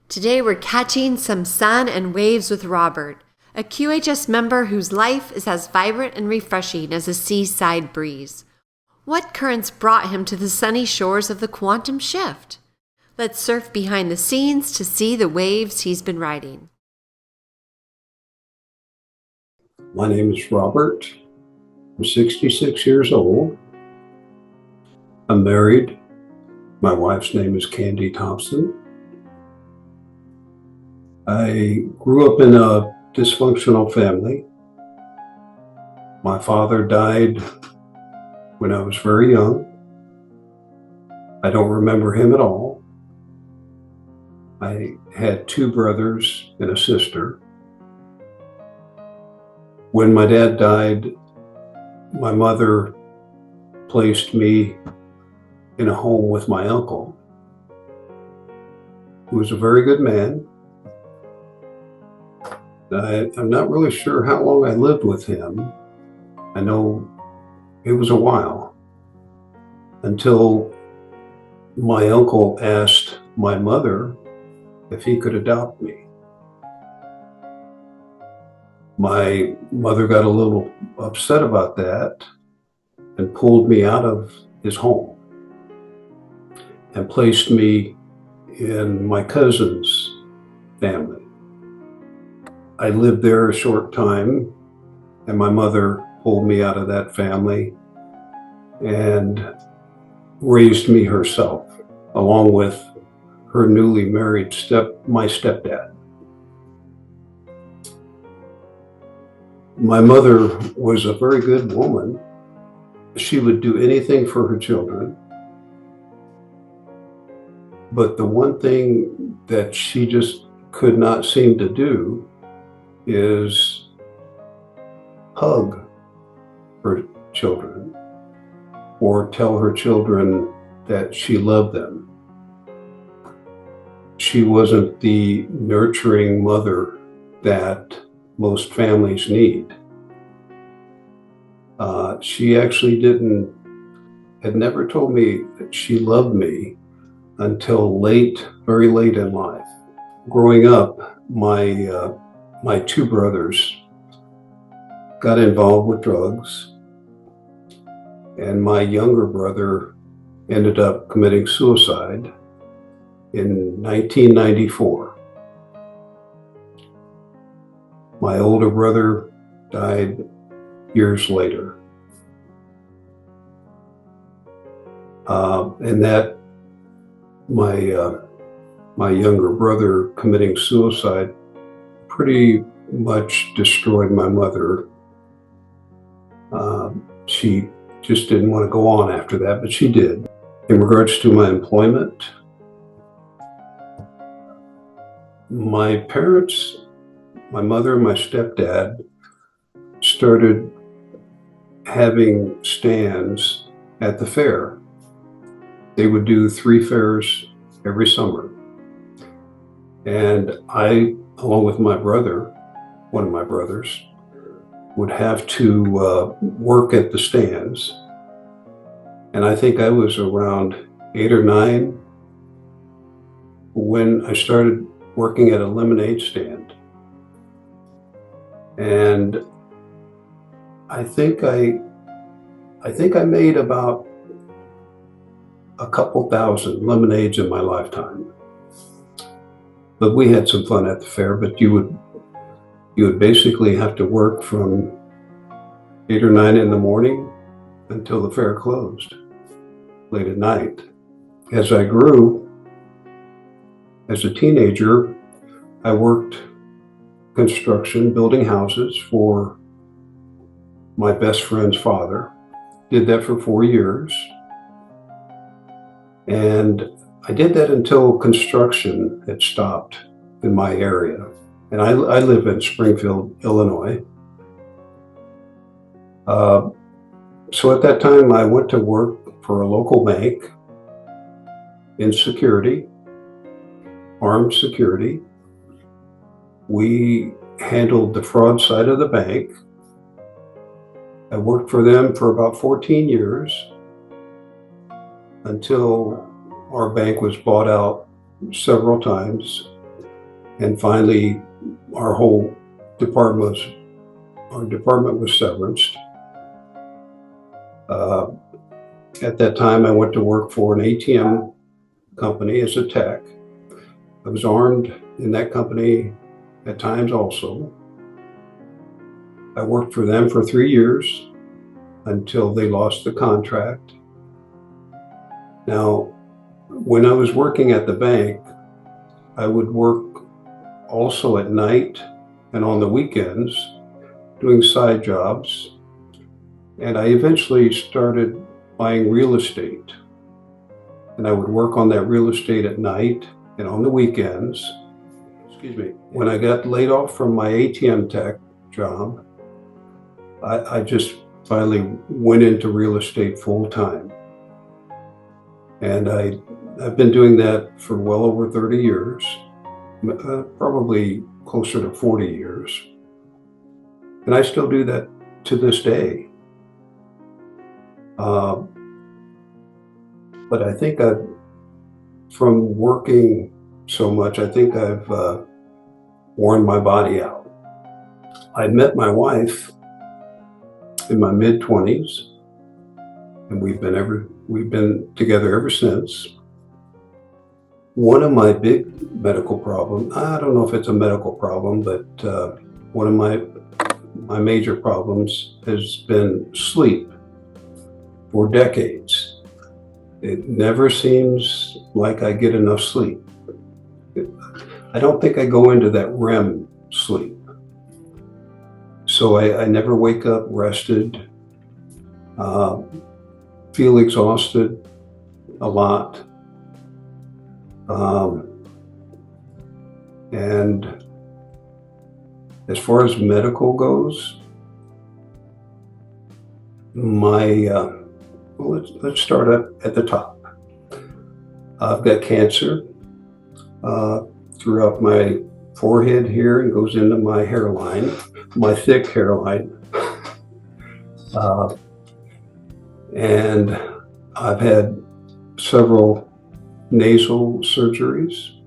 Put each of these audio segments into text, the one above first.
Today we're catching some sun and waves with Robert, a QHS member whose life is as vibrant and refreshing as a seaside breeze. What currents brought him to the sunny shores of the quantum shift? Let's surf behind the scenes to see the waves he's been riding. My name is Robert. I'm 66 years old. I'm married. My wife's name is Candy Thompson. I grew up in a dysfunctional family. My father died when I was very young. I don't remember him at all. I had two brothers and a sister. When my dad died, my mother placed me in a home with my uncle, who was a very good man. I'm not really sure how long I lived with him. I know it was a while, until my uncle asked my mother if he could adopt me. My mother got a little upset about that and pulled me out of his home and placed me in my cousin's family. I lived there a short time, and my mother pulled me out of that family and raised me herself, along with her newly married my stepdad. My mother was a very good woman. She would do anything for her children. But the one thing that she just could not seem to do is hug her children or tell her children that she loved them. She wasn't the nurturing mother that most families need. She actually had never told me that she loved me until very late in life. Growing up, my two brothers got involved with drugs, and my younger brother ended up committing suicide in 1994. My older brother died years later. And that my younger brother committing suicide pretty much destroyed my mother. She just didn't want to go on after that, but she did. In regards to my employment, my parents, my mother and my stepdad, started having stands at the fair. They would do 3 fairs every summer. And I, along with my brother, one of my brothers, would have to work at the stands. And I think I was around 8 or 9 when I started working at a lemonade stand. And I think I made about a couple thousand lemonades in my lifetime. But we had some fun at the fair, but you would basically have to work from 8 or 9 in the morning until the fair closed, late at night. As I grew, as a teenager, I worked construction, building houses for my best friend's father. Did that for 4 years. And I did that until construction had stopped in my area. And I live in Springfield, Illinois. So at that time, I went to work for a local bank in security, armed security. We handled the fraud side of the bank. I worked for them for about 14 years until our bank was bought out several times And finally, our whole department was severanced. At that time, I went to work for an ATM company as a tech. I was armed in that company at times also. I worked for them for 3 years until they lost the contract. Now, when I was working at the bank, I would work also at night and on the weekends doing side jobs. And I eventually started buying real estate. And I would work on that real estate at night and on the weekends. When I got laid off from my ATM tech job, I just finally went into real estate full time. And I've been doing that for well over 30 years, probably closer to 40 years. And I still do that to this day. But I think from working so much, I think I've worn my body out. I met my wife in my mid-20s, and we've been together ever since. One of my big medical problems, I don't know if it's a medical problem, but one of my major problems has been sleep for decades. It never seems like I get enough sleep. I don't think I go into that REM sleep. So I never wake up rested, feel exhausted a lot. And as far as medical goes, let's start at the top. I've got cancer throughout my forehead here and goes into my hairline, my thick hairline. And I've had several nasal surgeries.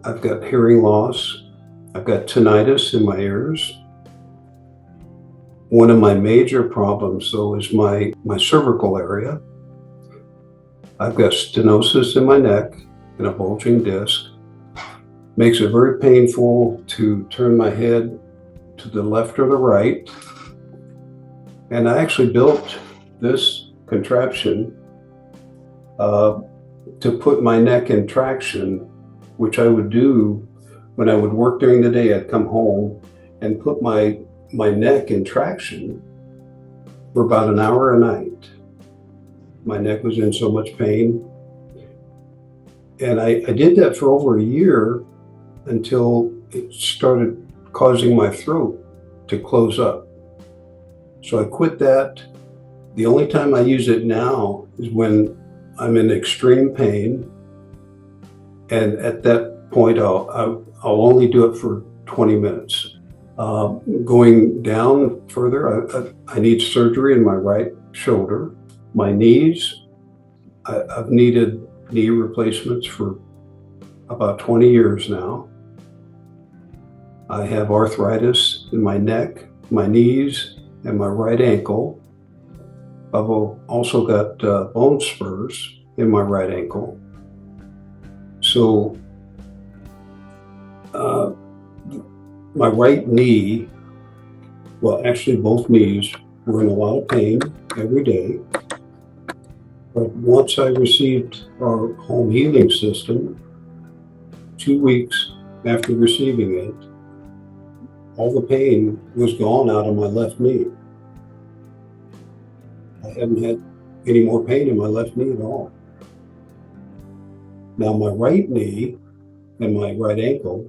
I've got hearing loss. I've got tinnitus in my ears. One of my major problems, though, is my cervical area. I've got stenosis in my neck and a bulging disc. Makes it very painful to turn my head to the left or the right. And I actually built this contraption to put my neck in traction, which I would do when I would work during the day. I'd come home and put my neck in traction for about an hour a night. My neck was in so much pain. And I did that for over a year until it started causing my throat to close up. So I quit that. The only time I use it now is when I'm in extreme pain. And at that point, I'll only do it for 20 minutes. Going down further, I need surgery in my right shoulder. My knees, I've needed knee replacements for about 20 years now. I have arthritis in my neck, my knees, and my right ankle. I've also got bone spurs in my right ankle. So my right knee, well, actually both knees were in a lot of pain every day. But once I received our home healing system, 2 weeks after receiving it, all the pain was gone out of my left knee. I haven't had any more pain in my left knee at all. Now my right knee and my right ankle,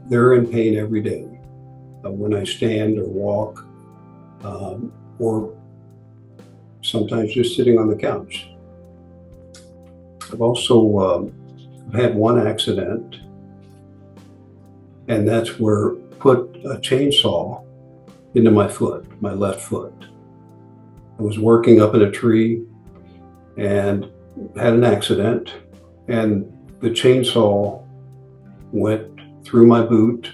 they're in pain every day when I stand or walk, or sometimes just sitting on the couch. I've also had one accident, and that's where put a chainsaw into my foot, my left foot. I was working up in a tree and had an accident, and the chainsaw went through my boot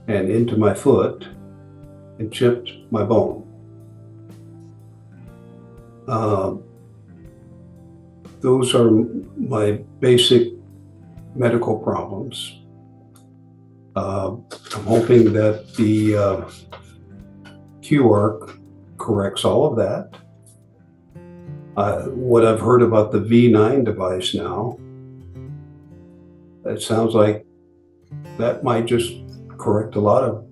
and into my foot and chipped my bone. Those are my basic medical problems. I'm hoping that the QArc corrects all of that. What I've heard about the V9 device now, it sounds like that might just correct a lot of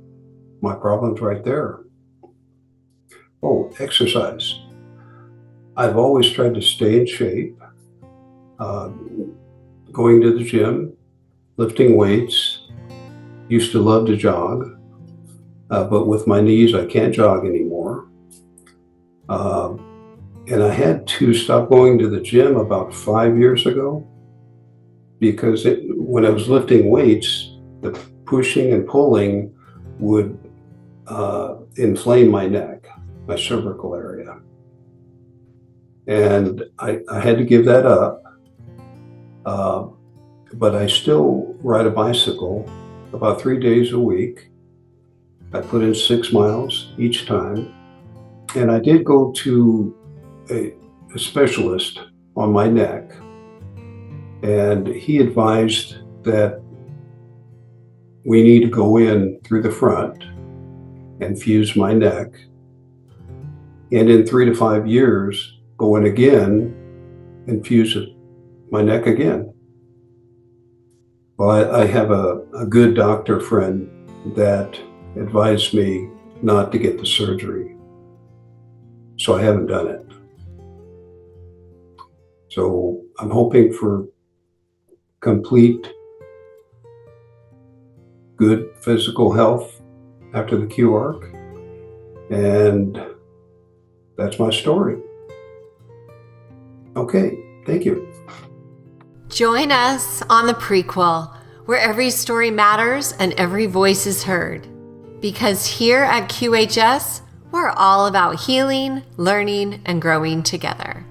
my problems right there. Oh, exercise. I've always tried to stay in shape, going to the gym, lifting weights. Used to love to jog, but with my knees, I can't jog anymore. And I had to stop going to the gym about 5 years ago because when I was lifting weights, the pushing and pulling would inflame my neck, my cervical area. And I had to give that up. But I still ride a bicycle about 3 days a week. I put in 6 miles each time. And I did go to a specialist on my neck. And he advised that we need to go in through the front and fuse my neck. And in 3 to 5 years, go in again and fuse my neck again. Well, I have a good doctor friend that advised me not to get the surgery. So I haven't done it. So I'm hoping for complete good physical health after the QArc. And that's my story. Okay, thank you. Join us on the Prequel, where every story matters and every voice is heard. Because here at QHS, we're all about healing, learning, and growing together.